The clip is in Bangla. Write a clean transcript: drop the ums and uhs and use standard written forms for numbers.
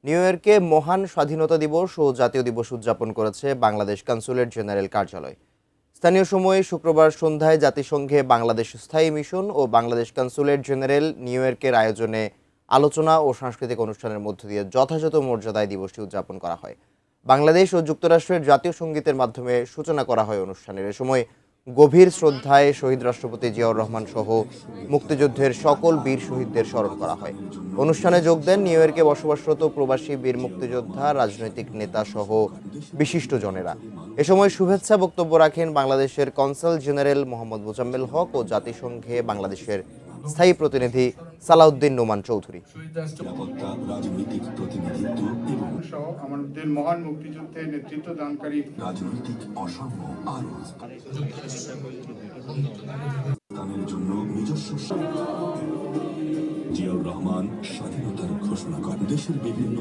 নিউ ইয়র্কে মহান স্বাধীনতা দিবস ও জাতীয় দিবস উদযাপন করেছে বাংলাদেশ কনস্যুলেট জেনারেল কার্যালয়। স্থানীয় সময়ে শুক্রবার সন্ধ্যায় জাতিসংঘে বাংলাদেশ স্থায়ী মিশন ও বাংলাদেশ কনস্যুলেট জেনারেল নিউ ইয়র্কের আয়োজনে আলোচনা ও সাংস্কৃতিক অনুষ্ঠানের মধ্য দিয়ে যথাযথ মর্যাদায় দিবসটি উদযাপন করা হয়। বাংলাদেশ ও যুক্তরাষ্ট্রের জাতীয় সঙ্গীতের মাধ্যমে সূচনা করা হয় অনুষ্ঠানের। এ সময় গভীর শ্রদ্ধায় শহীদ রাষ্ট্রপতি জিয়াউর রহমান সহ মুক্তিযুদ্ধের সকল বীর শহীদদের স্মরণ করা হয়। অনুষ্ঠানে যোগ দেন নিউ ইয়র্কে বসবাসরত প্রবাসী বীর মুক্তিযোদ্ধা, রাজনৈতিক নেতা সহ বিশিষ্টজনেরা। এ সময় শুভেচ্ছা বক্তব্য রাখেন বাংলাদেশের কনসাল জেনারেল মোহাম্মদ মোজাম্মেল হক ও জাতিসংঘে বাংলাদেশের স্থায়ী প্রতিনিধি সালাউদ্দিন নোমান চৌধুরী। রাজনৈতিক প্রতিনিধিত্ব এবং আমাদের মহান মুক্তিযুদ্ধে নেতৃত্ব দানকারী রাজনৈতিক অসাম্য আরো স্থানের জন্য নিজস্ব জিয়াউর রহমান স্বাধীনতার ঘোষণা করেন। দেশের বিভিন্ন